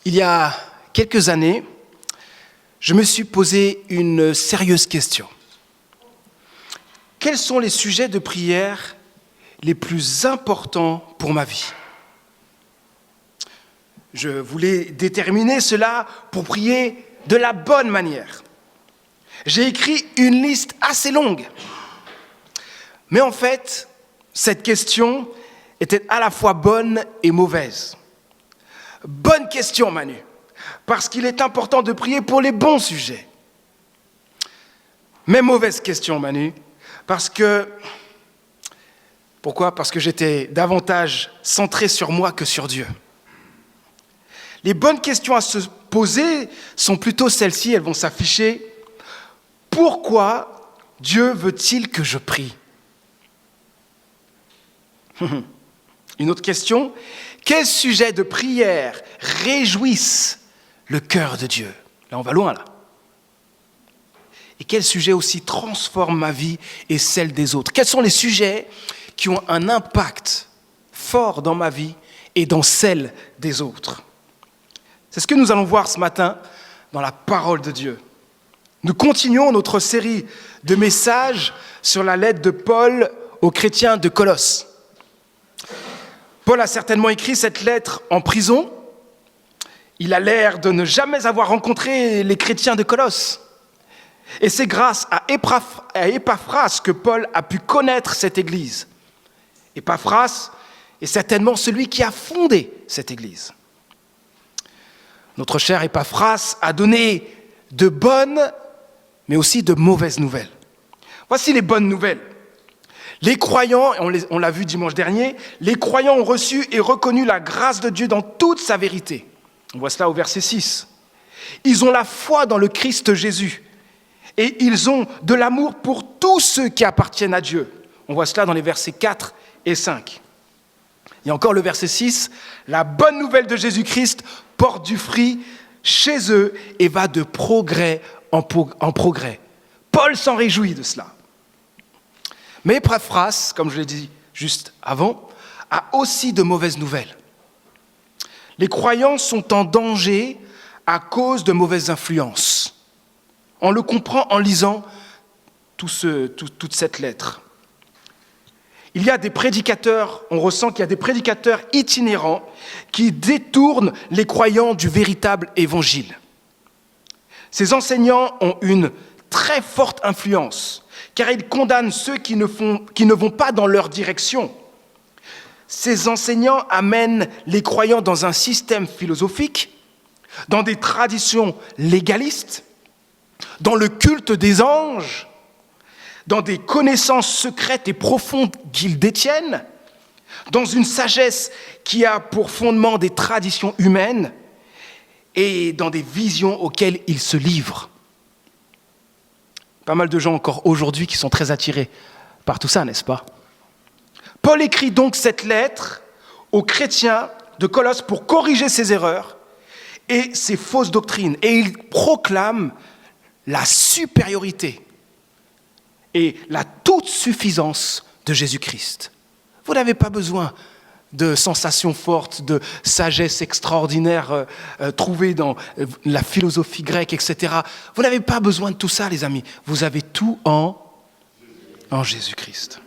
Il y a quelques années, je me suis posé une sérieuse question. Quels sont les sujets de prière les plus importants pour ma vie ? Je voulais déterminer cela pour prier de la bonne manière. J'ai écrit une liste assez longue. Mais en fait, cette question était à la fois bonne et mauvaise. Bonne question, Manu, parce qu'il est important de prier pour les bons sujets. Mais mauvaise question, Manu, Pourquoi ? Parce que j'étais davantage centré sur moi que sur Dieu. Les bonnes questions à se poser sont plutôt celles-ci, elles vont s'afficher. Pourquoi Dieu veut-il que je prie ? Une autre question, quels sujets de prière réjouissent le cœur de Dieu ? Là, on va loin, là. Et quels sujets aussi transforment ma vie et celle des autres ? Quels sont les sujets qui ont un impact fort dans ma vie et dans celle des autres ? C'est ce que nous allons voir ce matin dans la parole de Dieu. Nous continuons notre série de messages sur la lettre de Paul aux chrétiens de Colosse. Paul a certainement écrit cette lettre en prison. Il a l'air de ne jamais avoir rencontré les chrétiens de Colosse. Et c'est grâce à Épaphras que Paul a pu connaître cette église. Épaphras est certainement celui qui a fondé cette église. Notre cher Épaphras a donné de bonnes, mais aussi de mauvaises nouvelles. Voici les bonnes nouvelles. Les croyants, on l'a vu dimanche dernier, les croyants ont reçu et reconnu la grâce de Dieu dans toute sa vérité. On voit cela au verset 6. Ils ont la foi dans le Christ Jésus et ils ont de l'amour pour tous ceux qui appartiennent à Dieu. On voit cela dans les versets 4 et 5. Et encore le verset 6, la bonne nouvelle de Jésus-Christ porte du fruit chez eux et va de progrès en progrès. Paul s'en réjouit de cela. Mais Épaphras, comme je l'ai dit juste avant, a aussi de mauvaises nouvelles. Les croyants sont en danger à cause de mauvaises influences. On le comprend en lisant toute cette lettre. Il y a des prédicateurs, on ressent qu'il y a des prédicateurs itinérants qui détournent les croyants du véritable évangile. Ces enseignants ont une très forte influence, car ils condamnent ceux qui ne vont pas dans leur direction. Ces enseignants amènent les croyants dans un système philosophique, dans des traditions légalistes, dans le culte des anges, dans des connaissances secrètes et profondes qu'ils détiennent, dans une sagesse qui a pour fondement des traditions humaines et dans des visions auxquelles ils se livrent. Pas mal de gens encore aujourd'hui qui sont très attirés par tout ça, n'est-ce pas ? Paul écrit donc cette lettre aux chrétiens de Colosse pour corriger ses erreurs et ses fausses doctrines. Et il proclame la supériorité et la toute-suffisance de Jésus-Christ. Vous n'avez pas besoin de sensations fortes, de sagesse extraordinaire trouvée dans la philosophie grecque, etc. Vous n'avez pas besoin de tout ça, les amis. Vous avez tout en Jésus-Christ.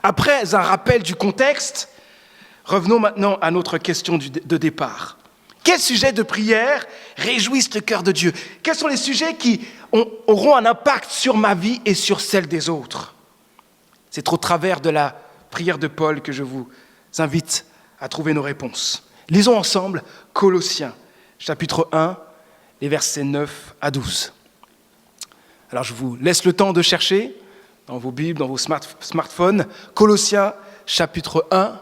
Après un rappel du contexte, revenons maintenant à notre question de départ. Quels sujets de prière réjouissent le cœur de Dieu ? Quels sont les sujets qui auront un impact sur ma vie et sur celle des autres ? C'est au travers de la prière de Paul que je vous invite à trouver nos réponses. Lisons ensemble Colossiens, chapitre 1, les versets 9 à 12. Alors je vous laisse le temps de chercher dans vos Bibles, dans vos smartphones. Colossiens, chapitre 1,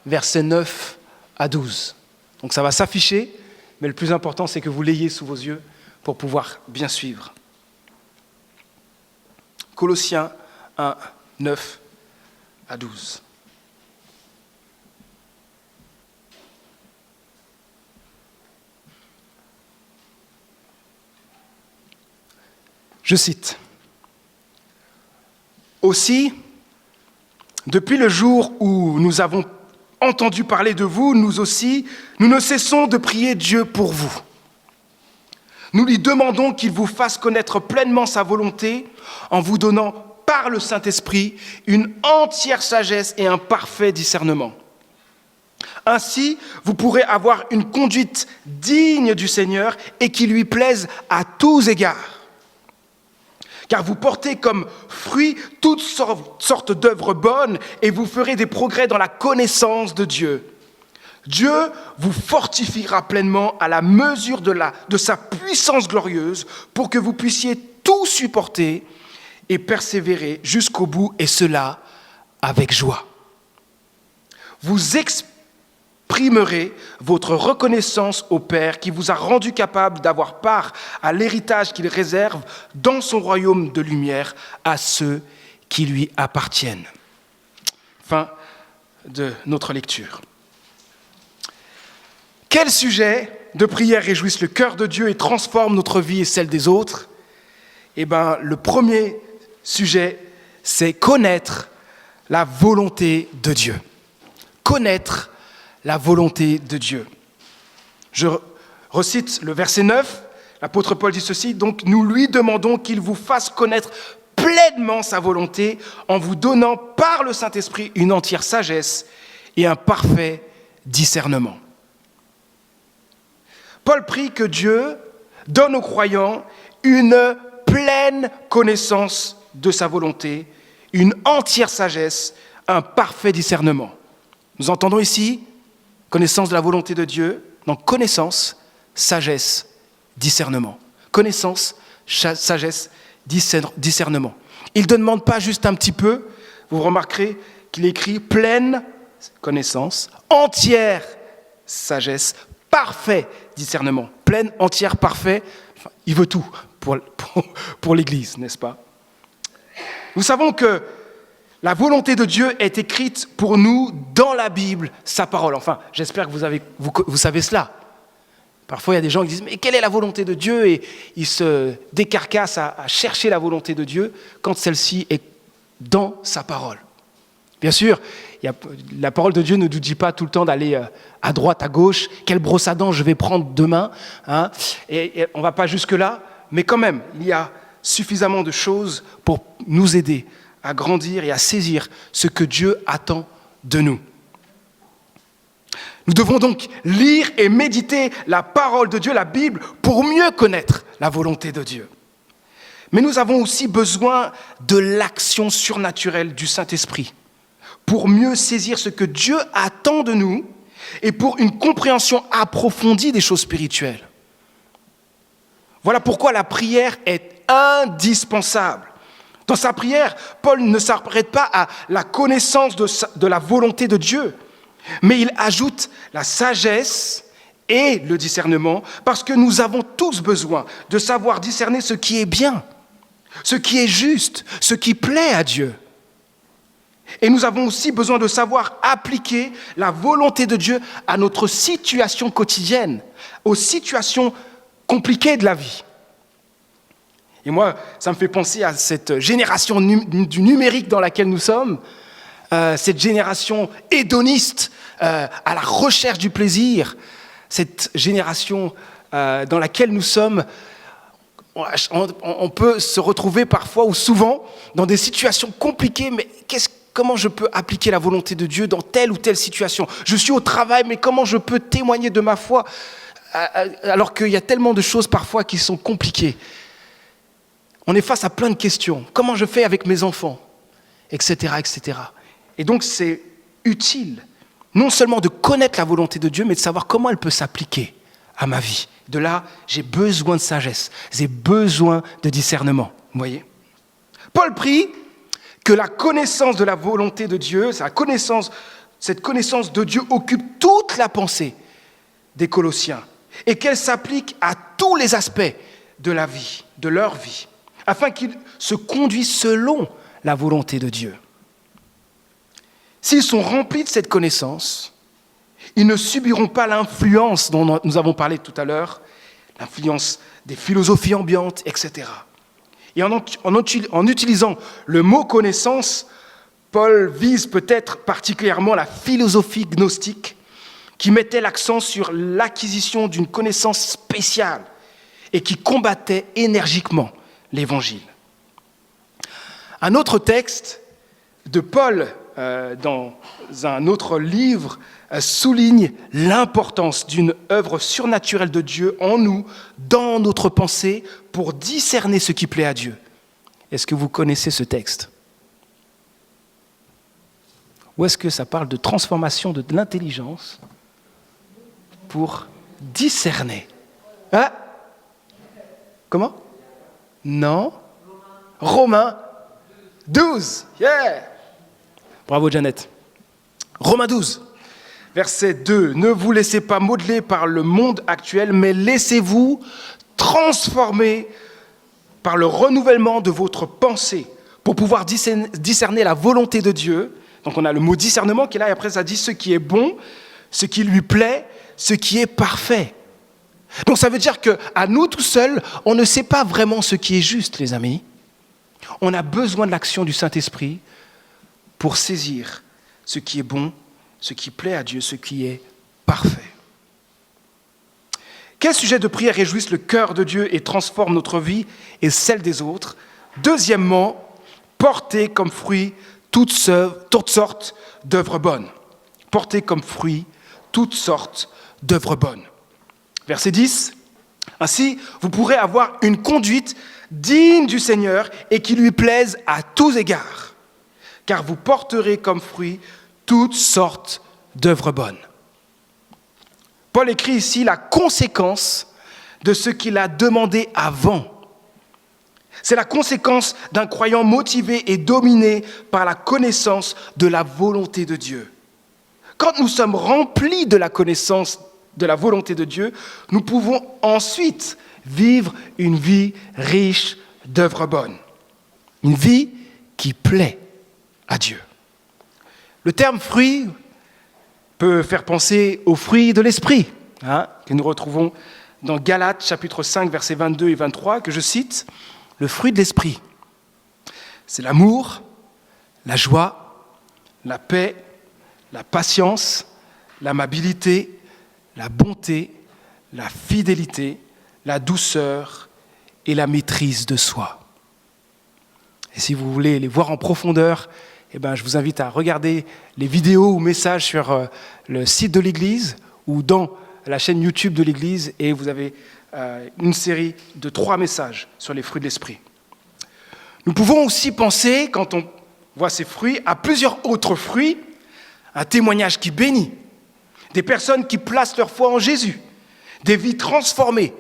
versets 9 à 12. Donc ça va s'afficher, mais le plus important, c'est que vous l'ayez sous vos yeux pour pouvoir bien suivre. Colossiens 1, 9 à 12. Je cite. Aussi, depuis le jour où nous avons entendu parler de vous, nous aussi, nous ne cessons de prier Dieu pour vous. Nous lui demandons qu'il vous fasse connaître pleinement sa volonté en vous donnant par le Saint-Esprit une entière sagesse et un parfait discernement. Ainsi, vous pourrez avoir une conduite digne du Seigneur et qui lui plaise à tous égards. Car vous portez comme fruit toutes sortes d'œuvres bonnes et vous ferez des progrès dans la connaissance de Dieu. Dieu vous fortifiera pleinement à la mesure de sa puissance glorieuse pour que vous puissiez tout supporter et persévérer jusqu'au bout, et cela avec joie. Vous exprimerez votre reconnaissance au Père qui vous a rendu capable d'avoir part à l'héritage qu'il réserve dans son royaume de lumière à ceux qui lui appartiennent. Fin de notre lecture. Quels sujets de prière réjouissent le cœur de Dieu et transforment notre vie et celle des autres? Le premier sujet, c'est connaître la volonté de Dieu. Connaître la volonté de Dieu. Je recite le verset 9, l'apôtre Paul dit ceci, « Donc nous lui demandons qu'il vous fasse connaître pleinement sa volonté en vous donnant par le Saint-Esprit une entière sagesse et un parfait discernement. » Paul prie que Dieu donne aux croyants une pleine connaissance de sa volonté, une entière sagesse, un parfait discernement. Nous entendons ici connaissance de la volonté de Dieu, donc connaissance, sagesse, discernement. Connaissance, sagesse, discernement. Il ne demande pas juste un petit peu, vous remarquerez qu'il écrit pleine connaissance, entière sagesse, parfait discernement. Pleine, entière, parfait, enfin, il veut tout pour l'Église, n'est-ce pas? Nous savons que la volonté de Dieu est écrite pour nous dans la Bible, sa parole. Enfin, j'espère que vous savez cela. Parfois, il y a des gens qui disent « Mais quelle est la volonté de Dieu ?» Et ils se décarcassent à chercher la volonté de Dieu quand celle-ci est dans sa parole. Bien sûr, la parole de Dieu ne nous dit pas tout le temps d'aller à droite, à gauche, quelle brosse à dents je vais prendre demain, hein, et on ne va pas jusque-là, mais quand même, il y a suffisamment de choses pour nous aider à grandir et à saisir ce que Dieu attend de nous. Nous devons donc lire et méditer la parole de Dieu, la Bible, pour mieux connaître la volonté de Dieu. Mais nous avons aussi besoin de l'action surnaturelle du Saint-Esprit pour mieux saisir ce que Dieu attend de nous et pour une compréhension approfondie des choses spirituelles. Voilà pourquoi la prière est indispensable. Dans sa prière, Paul ne s'arrête pas à la connaissance de la volonté de Dieu, mais il ajoute la sagesse et le discernement, parce que nous avons tous besoin de savoir discerner ce qui est bien, ce qui est juste, ce qui plaît à Dieu. Et nous avons aussi besoin de savoir appliquer la volonté de Dieu à notre situation quotidienne, aux situations compliquées de la vie. Et moi, ça me fait penser à cette génération du numérique dans laquelle nous sommes, cette génération hédoniste à la recherche du plaisir, cette génération dans laquelle nous sommes. On peut se retrouver parfois ou souvent dans des situations compliquées, mais comment je peux appliquer la volonté de Dieu dans telle ou telle situation? Je suis au travail, mais comment je peux témoigner de ma foi alors qu'il y a tellement de choses parfois qui sont compliquées? On est face à plein de questions. Comment je fais avec mes enfants? Etc., etc. Et donc c'est utile, non seulement de connaître la volonté de Dieu, mais de savoir comment elle peut s'appliquer à ma vie. De là, j'ai besoin de sagesse, j'ai besoin de discernement. Vous voyez? Paul prie que la connaissance de la volonté de Dieu, cette connaissance de Dieu occupe toute la pensée des Colossiens et qu'elle s'applique à tous les aspects de la vie, de leur vie, afin qu'ils se conduisent selon la volonté de Dieu. S'ils sont remplis de cette connaissance, ils ne subiront pas l'influence dont nous avons parlé tout à l'heure, l'influence des philosophies ambiantes, etc. Et en utilisant le mot « connaissance », Paul vise peut-être particulièrement la philosophie gnostique qui mettait l'accent sur l'acquisition d'une connaissance spéciale et qui combattait énergiquement l'Évangile. Un autre texte de Paul, dans un autre livre, souligne l'importance d'une œuvre surnaturelle de Dieu en nous, dans notre pensée, pour discerner ce qui plaît à Dieu. Est-ce que vous connaissez ce texte ? Ou est-ce que ça parle de transformation de l'intelligence pour discerner ? Hein ? Comment ? Non ? Romains 12. Yeah ! Bravo Janet. Romains 12, verset 2. Ne vous laissez pas modeler par le monde actuel, mais laissez-vous transformer par le renouvellement de votre pensée pour pouvoir discerner la volonté de Dieu. Donc on a le mot discernement qui est là, et après ça dit ce qui est bon, ce qui lui plaît, ce qui est parfait. Donc ça veut dire qu'à nous tout seuls, on ne sait pas vraiment ce qui est juste, les amis. On a besoin de l'action du Saint-Esprit pour saisir ce qui est bon, ce qui plaît à Dieu, ce qui est parfait. Quels sujets de prière réjouissent le cœur de Dieu et transforment notre vie et celle des autres ? Deuxièmement, porter comme fruit toutes sortes d'œuvres bonnes. Porter comme fruit toutes sortes d'œuvres bonnes. Verset 10. Ainsi, vous pourrez avoir une conduite digne du Seigneur et qui lui plaise à tous égards, car vous porterez comme fruit toutes sortes d'œuvres bonnes. Paul écrit ici la conséquence de ce qu'il a demandé avant. C'est la conséquence d'un croyant motivé et dominé par la connaissance de la volonté de Dieu. Quand nous sommes remplis de la connaissance de la volonté de Dieu, nous pouvons ensuite vivre une vie riche d'œuvres bonnes. Une vie qui plaît à Dieu. Le terme fruit peut faire penser aux fruits de l'esprit, que nous retrouvons dans Galates chapitre 5, versets 22 et 23, que je cite. Le fruit de l'esprit, c'est l'amour, la joie, la paix, la patience, l'amabilité, la bonté, la fidélité, la douceur et la maîtrise de soi. Et si vous voulez les voir en profondeur, je vous invite à regarder les vidéos ou messages sur le site de l'Église ou dans la chaîne YouTube de l'Église, et vous avez une série de 3 messages sur les fruits de l'esprit. Nous pouvons aussi penser, quand on voit ces fruits, à plusieurs autres fruits, un témoignage qui bénit, des personnes qui placent leur foi en Jésus, des vies transformées,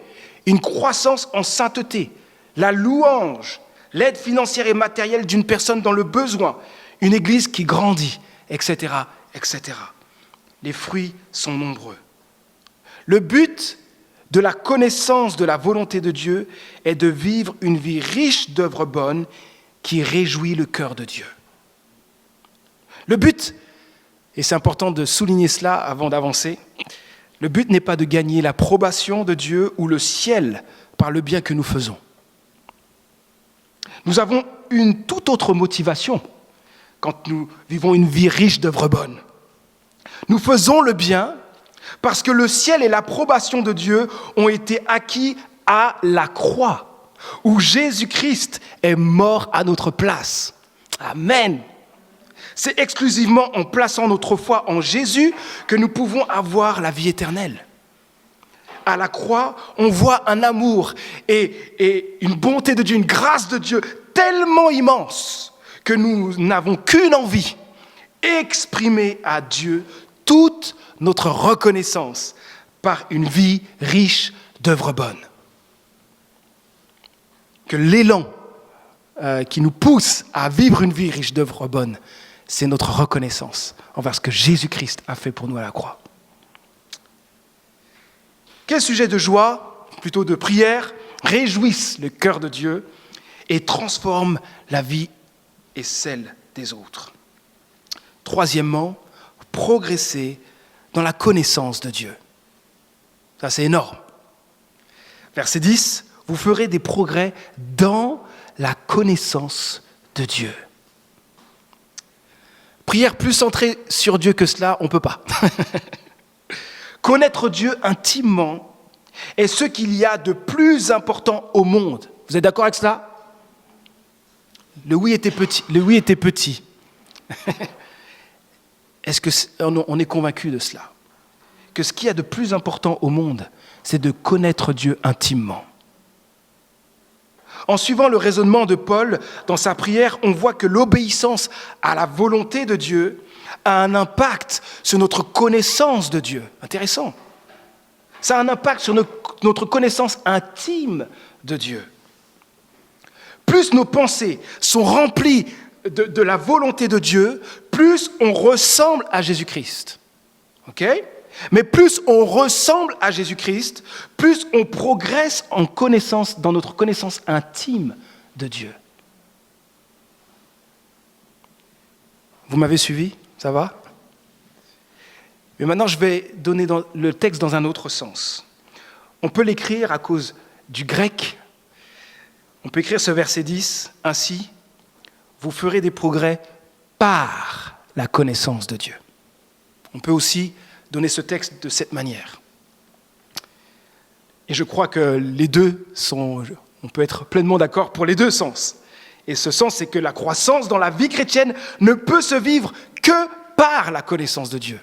une croissance en sainteté, la louange, l'aide financière et matérielle d'une personne dans le besoin, une église qui grandit, etc., etc. Les fruits sont nombreux. Le but de la connaissance de la volonté de Dieu est de vivre une vie riche d'œuvres bonnes qui réjouit le cœur de Dieu. Le but, et c'est important de souligner cela avant d'avancer, le but n'est pas de gagner l'approbation de Dieu ou le ciel par le bien que nous faisons. Nous avons une toute autre motivation quand nous vivons une vie riche d'œuvres bonnes. Nous faisons le bien parce que le ciel et l'approbation de Dieu ont été acquis à la croix, où Jésus-Christ est mort à notre place. Amen. C'est exclusivement en plaçant notre foi en Jésus que nous pouvons avoir la vie éternelle. À la croix, on voit un amour et une bonté de Dieu, une grâce de Dieu tellement immense que nous n'avons qu'une envie, exprimer à Dieu toute notre reconnaissance par une vie riche d'œuvres bonnes. Que l'élan qui nous pousse à vivre une vie riche d'œuvres bonnes, c'est notre reconnaissance envers ce que Jésus-Christ a fait pour nous à la croix. Quel sujet de joie, plutôt de prière, réjouissent le cœur de Dieu et transforment la vie et celle des autres. Troisièmement, progresser dans la connaissance de Dieu. Ça, c'est énorme. Verset 10, vous ferez des progrès dans la connaissance de Dieu. Prière plus centrée sur Dieu que cela, on ne peut pas. Connaître Dieu intimement est ce qu'il y a de plus important au monde. Vous êtes d'accord avec cela? Le oui était petit. Le oui était petit. Est-ce qu'on est convaincu de cela? Que ce qu'il y a de plus important au monde, c'est de connaître Dieu intimement. En suivant le raisonnement de Paul dans sa prière, on voit que l'obéissance à la volonté de Dieu a un impact sur notre connaissance de Dieu. Intéressant. Ça a un impact sur notre connaissance intime de Dieu. Plus nos pensées sont remplies de la volonté de Dieu, plus on ressemble à Jésus-Christ. OK ? Mais plus on ressemble à Jésus-Christ, plus on progresse en connaissance, dans notre connaissance intime de Dieu. Vous m'avez suivi? Ça va? Mais maintenant, je vais donner le texte dans un autre sens. On peut l'écrire à cause du grec. On peut écrire ce verset 10 ainsi: vous ferez des progrès par la connaissance de Dieu. On peut aussi donner ce texte de cette manière. Et je crois que les deux on peut être pleinement d'accord pour les deux sens. Et ce sens, c'est que la croissance dans la vie chrétienne ne peut se vivre que par la connaissance de Dieu.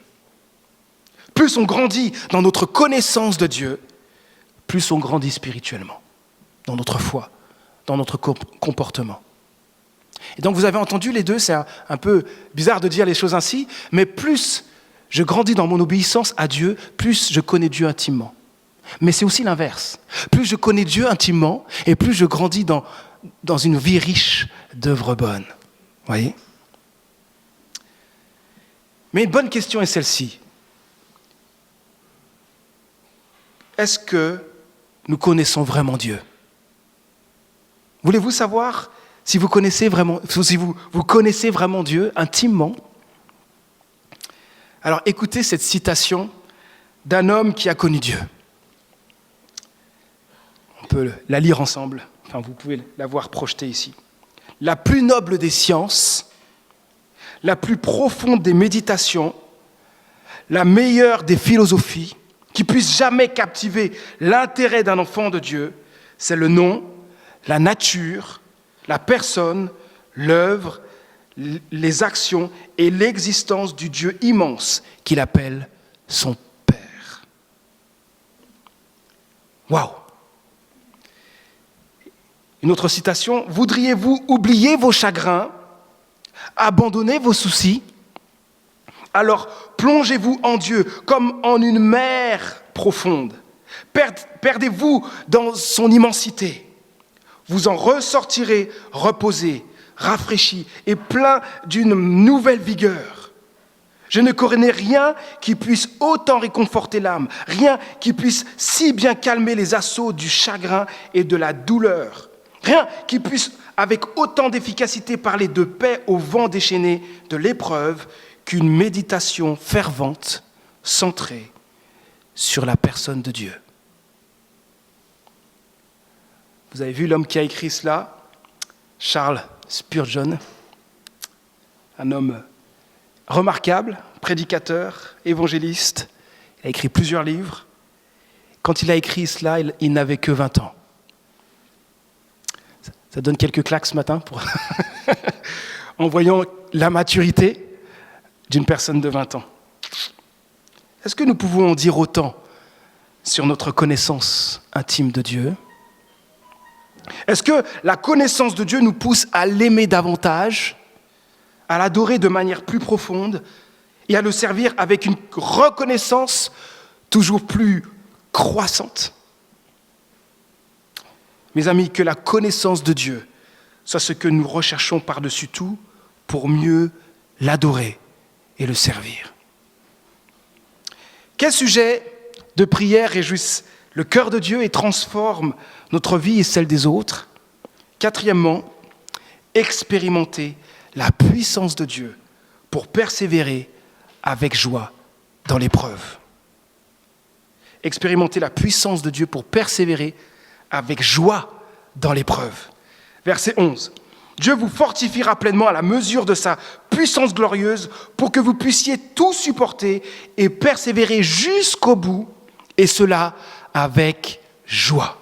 Plus on grandit dans notre connaissance de Dieu, plus on grandit spirituellement, dans notre foi, dans notre comportement. Et donc vous avez entendu les deux, c'est un peu bizarre de dire les choses ainsi, mais plus je grandis dans mon obéissance à Dieu, plus je connais Dieu intimement. Mais c'est aussi l'inverse. Plus je connais Dieu intimement, et plus je grandis dans une vie riche d'œuvres bonnes. Vous voyez ? Mais une bonne question est celle-ci. Est-ce que nous connaissons vraiment Dieu ? Voulez-vous savoir si vous connaissez vraiment Dieu intimement ? Alors écoutez cette citation d'un homme qui a connu Dieu. On peut la lire ensemble, enfin vous pouvez la voir projetée ici. La plus noble des sciences, la plus profonde des méditations, la meilleure des philosophies, qui puisse jamais captiver l'intérêt d'un enfant de Dieu, c'est le nom, la nature, la personne, l'œuvre, les actions et l'existence du Dieu immense qu'il appelle son Père. Waouh! Une autre citation: voudriez-vous oublier vos chagrins, abandonner vos soucis? Alors plongez-vous en Dieu comme en une mer profonde. Perdez-vous dans son immensité. Vous en ressortirez reposé, rafraîchi et plein d'une nouvelle vigueur. Je ne connais rien qui puisse autant réconforter l'âme, rien qui puisse si bien calmer les assauts du chagrin et de la douleur, rien qui puisse avec autant d'efficacité parler de paix au vent déchaîné de l'épreuve qu'une méditation fervente, centrée sur la personne de Dieu. Vous avez vu l'homme qui a écrit cela? Charles Spurgeon, un homme remarquable, prédicateur, évangéliste. Il a écrit plusieurs livres. Quand il a écrit cela, il n'avait que 20 ans. Ça donne quelques claques ce matin en voyant la maturité d'une personne de 20 ans. Est-ce que nous pouvons en dire autant sur notre connaissance intime de Dieu? Est-ce que la connaissance de Dieu nous pousse à l'aimer davantage, à l'adorer de manière plus profonde et à le servir avec une reconnaissance toujours plus croissante? Mes amis, que la connaissance de Dieu soit ce que nous recherchons par-dessus tout pour mieux l'adorer et le servir. Quel sujet de prière réjouisse le cœur de Dieu et transforme notre vie et celle des autres? Quatrièmement, expérimenter la puissance de Dieu pour persévérer avec joie dans l'épreuve. Expérimenter la puissance de Dieu pour persévérer avec joie dans l'épreuve. Verset 11. Dieu vous fortifiera pleinement à la mesure de sa puissance glorieuse pour que vous puissiez tout supporter et persévérer jusqu'au bout, et cela avec joie.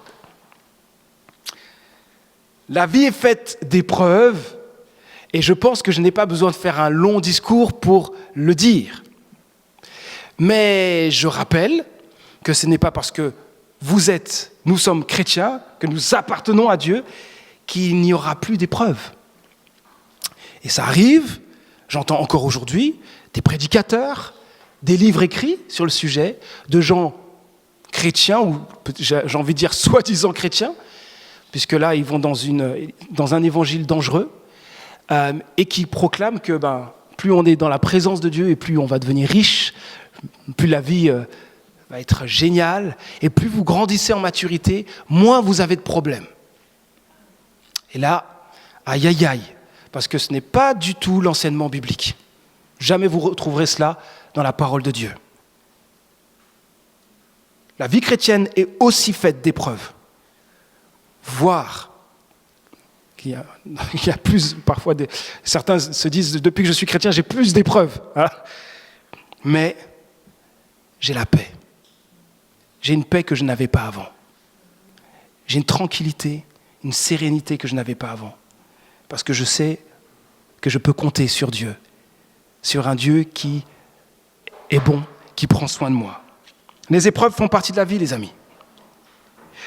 La vie est faite d'épreuves, et je pense que je n'ai pas besoin de faire un long discours pour le dire. Mais je rappelle que ce n'est pas parce que nous sommes chrétiens, que nous appartenons à Dieu, qu'il n'y aura plus d'épreuves. Et ça arrive, j'entends encore aujourd'hui, des prédicateurs, des livres écrits sur le sujet, de gens chrétiens, ou j'ai envie de dire soi-disant chrétiens, puisque là, ils vont dans un évangile dangereux, et qui proclament que plus on est dans la présence de Dieu, et plus on va devenir riche, plus la vie va être géniale, et plus vous grandissez en maturité, moins vous avez de problèmes. Et là, aïe aïe aïe, parce que ce n'est pas du tout l'enseignement biblique. Jamais vous retrouverez cela dans la parole de Dieu. La vie chrétienne est aussi faite d'épreuves. Voire qu'il y a plus, parfois, certains se disent, depuis que je suis chrétien, j'ai plus d'épreuves. Hein. Mais j'ai la paix. J'ai une paix que je n'avais pas avant. J'ai une tranquillité, une sérénité que je n'avais pas avant. Parce que je sais que je peux compter sur Dieu. Sur un Dieu qui est bon, qui prend soin de moi. Les épreuves font partie de la vie, les amis.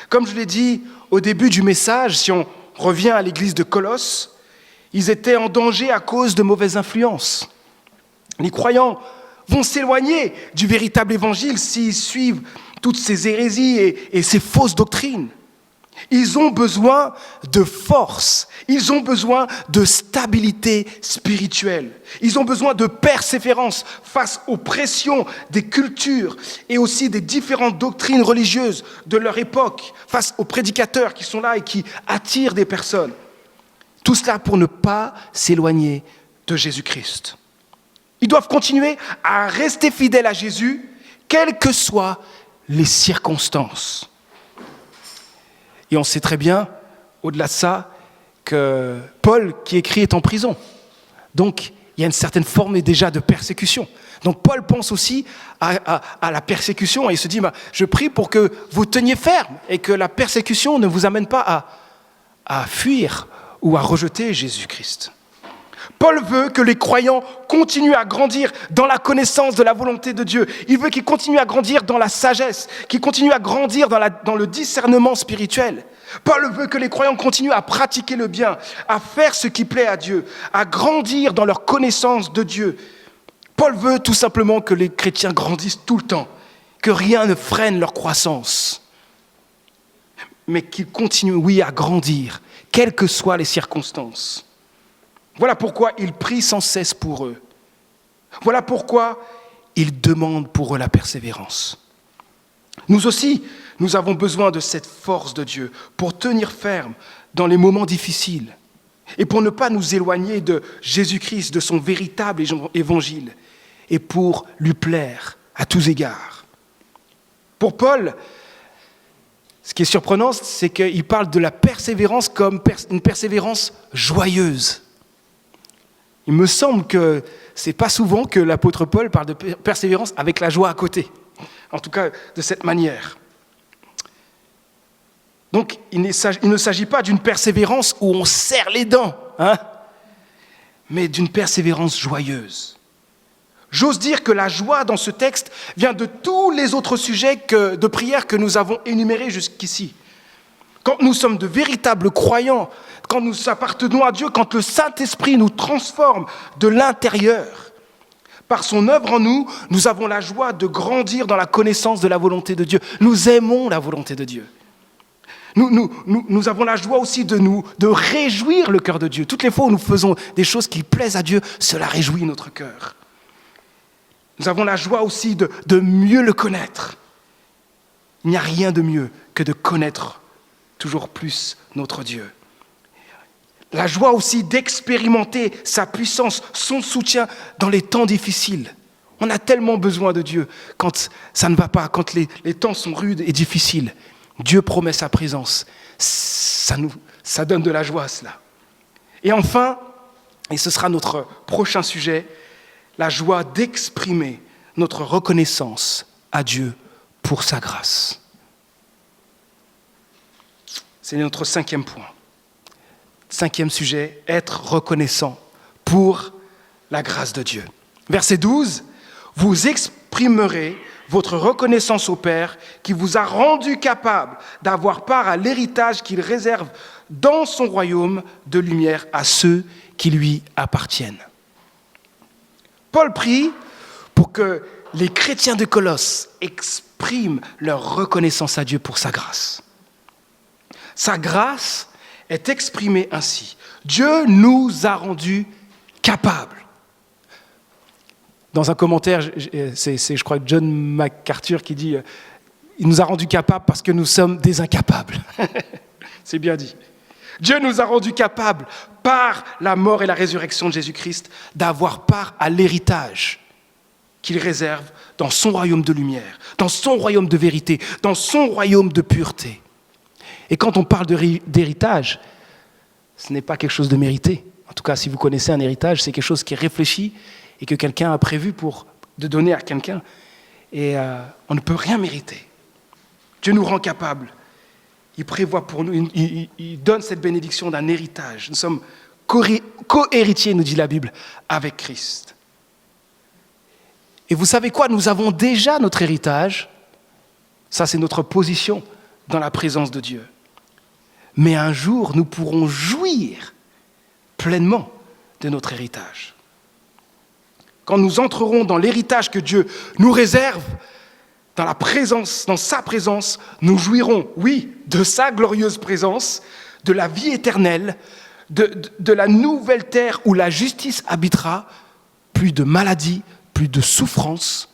Comme je l'ai dit au début du message, si on revient à l'église de Colosse, ils étaient en danger à cause de mauvaises influences. Les croyants vont s'éloigner du véritable évangile s'ils suivent toutes ces hérésies et ces fausses doctrines. Ils ont besoin de force, ils ont besoin de stabilité spirituelle, ils ont besoin de persévérance face aux pressions des cultures et aussi des différentes doctrines religieuses de leur époque, face aux prédicateurs qui sont là et qui attirent des personnes. Tout cela pour ne pas s'éloigner de Jésus-Christ. Ils doivent continuer à rester fidèles à Jésus, quelles que soient les circonstances. Et on sait très bien, au-delà de ça, que Paul, qui écrit, est en prison. Donc, il y a une certaine forme déjà de persécution. Donc, Paul pense aussi à la persécution et il se dit, je prie pour que vous teniez ferme et que la persécution ne vous amène pas à fuir ou à rejeter Jésus-Christ. Paul veut que les croyants continuent à grandir dans la connaissance de la volonté de Dieu. Il veut qu'ils continuent à grandir dans la sagesse, qu'ils continuent à grandir dans le discernement spirituel. Paul veut que les croyants continuent à pratiquer le bien, à faire ce qui plaît à Dieu, à grandir dans leur connaissance de Dieu. Paul veut tout simplement que les chrétiens grandissent tout le temps, que rien ne freine leur croissance, mais qu'ils continuent, oui, à grandir, quelles que soient les circonstances. Voilà pourquoi il prie sans cesse pour eux. Voilà pourquoi il demande pour eux la persévérance. Nous aussi, nous avons besoin de cette force de Dieu pour tenir ferme dans les moments difficiles et pour ne pas nous éloigner de Jésus-Christ, de son véritable évangile et pour lui plaire à tous égards. Pour Paul, ce qui est surprenant, c'est qu'il parle de la persévérance comme une persévérance joyeuse. Il me semble que ce n'est pas souvent que l'apôtre Paul parle de persévérance avec la joie à côté. En tout cas, de cette manière. Donc, il ne s'agit pas d'une persévérance où on serre les dents, mais d'une persévérance joyeuse. J'ose dire que la joie dans ce texte vient de tous les autres sujets de prière que nous avons énumérés jusqu'ici. Quand nous sommes de véritables croyants, quand nous appartenons à Dieu, quand le Saint-Esprit nous transforme de l'intérieur, par son œuvre en nous, nous avons la joie de grandir dans la connaissance de la volonté de Dieu. Nous aimons la volonté de Dieu. Nous avons la joie aussi de réjouir le cœur de Dieu. Toutes les fois où nous faisons des choses qui plaisent à Dieu, cela réjouit notre cœur. Nous avons la joie aussi de mieux le connaître. Il n'y a rien de mieux que de connaître toujours plus notre Dieu. La joie aussi d'expérimenter sa puissance, son soutien dans les temps difficiles. On a tellement besoin de Dieu quand ça ne va pas, quand les temps sont rudes et difficiles. Dieu promet sa présence. Ça donne de la joie, cela. Et enfin, et ce sera notre prochain sujet, la joie d'exprimer notre reconnaissance à Dieu pour sa grâce. C'est notre 5e point. 5e sujet, être reconnaissant pour la grâce de Dieu. Verset 12, vous exprimerez votre reconnaissance au Père qui vous a rendu capable d'avoir part à l'héritage qu'il réserve dans son royaume de lumière à ceux qui lui appartiennent. Paul prie pour que les chrétiens de Colosse expriment leur reconnaissance à Dieu pour sa grâce. Sa grâce est exprimée ainsi. Dieu nous a rendus capables. Dans un commentaire, c'est je crois John MacArthur qui dit « Il nous a rendus capables parce que nous sommes des incapables. » C'est bien dit. Dieu nous a rendus capables, par la mort et la résurrection de Jésus-Christ, d'avoir part à l'héritage qu'il réserve dans son royaume de lumière, dans son royaume de vérité, dans son royaume de pureté. Et quand on parle d'héritage, ce n'est pas quelque chose de mérité. En tout cas, si vous connaissez un héritage, c'est quelque chose qui est réfléchi et que quelqu'un a prévu de donner à quelqu'un. Et on ne peut rien mériter. Dieu nous rend capables. Il prévoit pour nous, il donne cette bénédiction d'un héritage. Nous sommes co-héritiers, nous dit la Bible, avec Christ. Et vous savez quoi? Nous avons déjà notre héritage. Ça, c'est notre position dans la présence de Dieu. Mais un jour, nous pourrons jouir pleinement de notre héritage. Quand nous entrerons dans l'héritage que Dieu nous réserve, dans sa présence, nous jouirons, oui, de sa glorieuse présence, de la vie éternelle, de la nouvelle terre où la justice habitera, plus de maladie, plus de souffrance,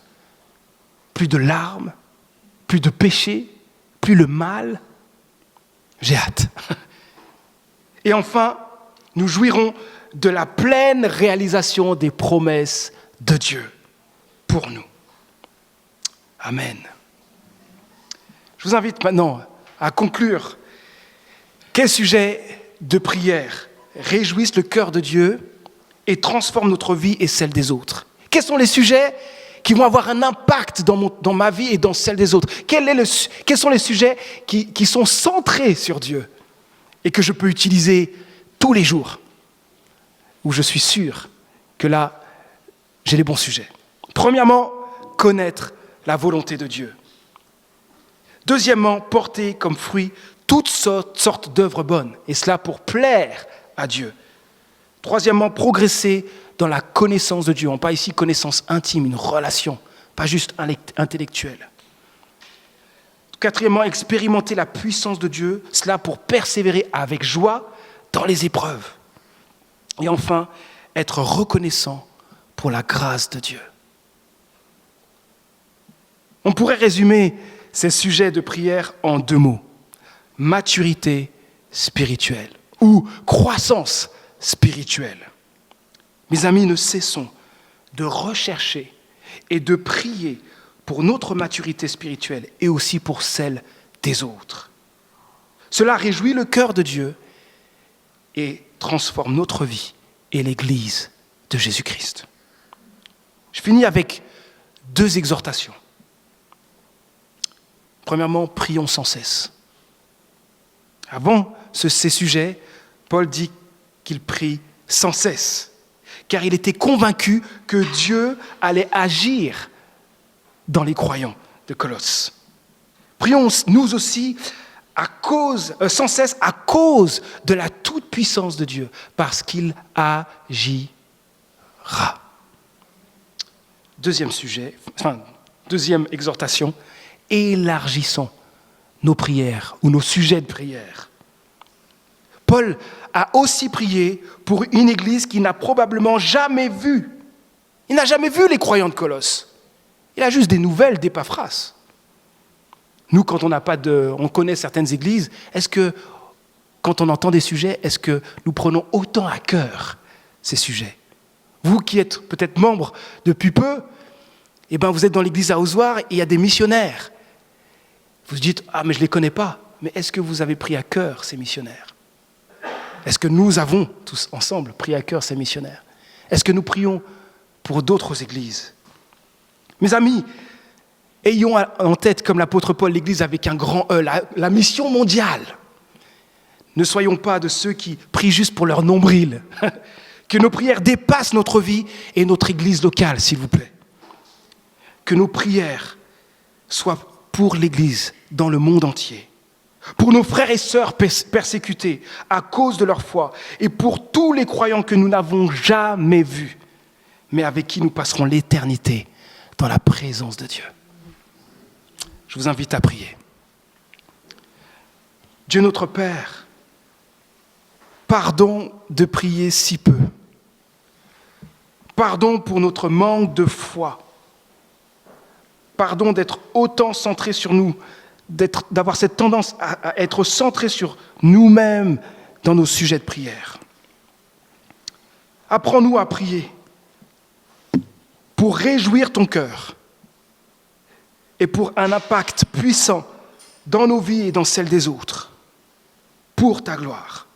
plus de larmes, plus de péché, plus le mal. J'ai hâte. Et enfin, nous jouirons de la pleine réalisation des promesses de Dieu pour nous. Amen. Je vous invite maintenant à conclure. Quels sujets de prière réjouissent le cœur de Dieu et transforment notre vie et celle des autres? Quels sont les sujets qui vont avoir un impact dans ma vie et dans celle des autres? Quels sont les sujets qui sont centrés sur Dieu et que je peux utiliser tous les jours, où je suis sûr que là, j'ai les bons sujets? Premièrement, connaître la volonté de Dieu. Deuxièmement, porter comme fruit toutes sortes d'œuvres bonnes, et cela pour plaire à Dieu. Troisièmement, progresser dans la connaissance de Dieu. On parle ici connaissance intime, une relation, pas juste intellectuelle. Quatrièmement, expérimenter la puissance de Dieu, cela pour persévérer avec joie dans les épreuves. Et enfin, être reconnaissant pour la grâce de Dieu. On pourrait résumer ces sujets de prière en 2 mots. Maturité spirituelle ou croissance spirituelle. Mes amis, ne cessons de rechercher et de prier pour notre maturité spirituelle et aussi pour celle des autres. Cela réjouit le cœur de Dieu et transforme notre vie et l'Église de Jésus-Christ. Je finis avec 2 exhortations. Premièrement, prions sans cesse. Avant ces sujets, Paul dit qu'il prie sans cesse, car il était convaincu que Dieu allait agir dans les croyants de Colosse. Prions nous aussi sans cesse à cause de la toute-puissance de Dieu, parce qu'il agira. Deuxième exhortation, élargissons nos prières ou nos sujets de prière. Paul a aussi prié pour une église qu'il n'a probablement jamais vue. Il n'a jamais vu les croyants de Colosse. Il a juste des nouvelles d'Épaphras. Nous, quand on connaît certaines églises, est-ce que, quand on entend des sujets, est-ce que nous prenons autant à cœur ces sujets? Vous qui êtes peut-être membre depuis peu, vous êtes dans l'église à Ozoir et il y a des missionnaires. Vous vous dites, mais je ne les connais pas. Mais est-ce que vous avez pris à cœur ces missionnaires? Est-ce que nous avons tous ensemble pris à cœur ces missionnaires? Est-ce que nous prions pour d'autres églises? Mes amis, ayons en tête, comme l'apôtre Paul, l'Église avec un grand E, la mission mondiale. Ne soyons pas de ceux qui prient juste pour leur nombril. Que nos prières dépassent notre vie et notre Église locale, s'il vous plaît. Que nos prières soient pour l'Église dans le monde entier, pour nos frères et sœurs persécutés à cause de leur foi et pour tous les croyants que nous n'avons jamais vus, mais avec qui nous passerons l'éternité dans la présence de Dieu. Je vous invite à prier. Dieu notre Père, pardon de prier si peu. Pardon pour notre manque de foi. Pardon d'être autant centré sur nous, d'avoir cette tendance à être centré sur nous-mêmes dans nos sujets de prière. Apprends-nous à prier pour réjouir ton cœur et pour un impact puissant dans nos vies et dans celles des autres, pour ta gloire.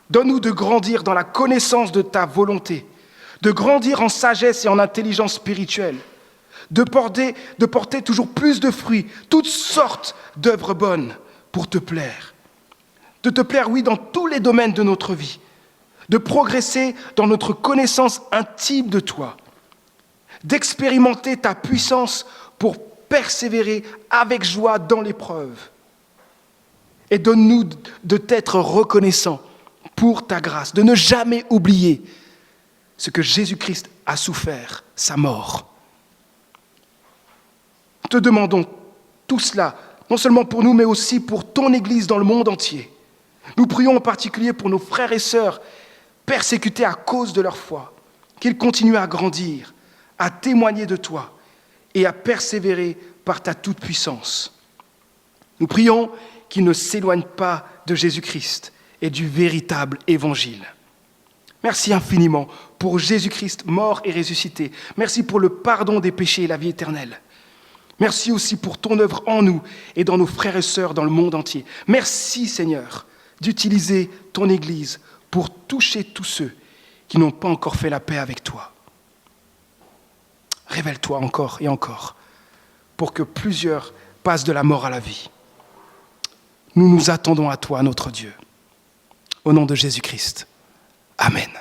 Donne-nous de grandir dans la connaissance de ta volonté, de grandir en sagesse et en intelligence spirituelle, de porter toujours plus de fruits, toutes sortes d'œuvres bonnes pour te plaire. De te plaire, oui, dans tous les domaines de notre vie, de progresser dans notre connaissance intime de toi, d'expérimenter ta puissance pour persévérer avec joie dans l'épreuve. Et donne-nous de t'être reconnaissants pour ta grâce, de ne jamais oublier ce que Jésus-Christ a souffert, sa mort. Te demandons tout cela, non seulement pour nous, mais aussi pour ton Église dans le monde entier. Nous prions en particulier pour nos frères et sœurs persécutés à cause de leur foi, qu'ils continuent à grandir, à témoigner de toi et à persévérer par ta toute-puissance. Nous prions qu'ils ne s'éloignent pas de Jésus-Christ et du véritable évangile. Merci infiniment pour Jésus-Christ mort et ressuscité. Merci pour le pardon des péchés et la vie éternelle. Merci aussi pour ton œuvre en nous et dans nos frères et sœurs dans le monde entier. Merci Seigneur d'utiliser ton Église pour toucher tous ceux qui n'ont pas encore fait la paix avec toi. Révèle-toi encore et encore pour que plusieurs passent de la mort à la vie. Nous nous attendons à toi, notre Dieu. Au nom de Jésus-Christ. Amen.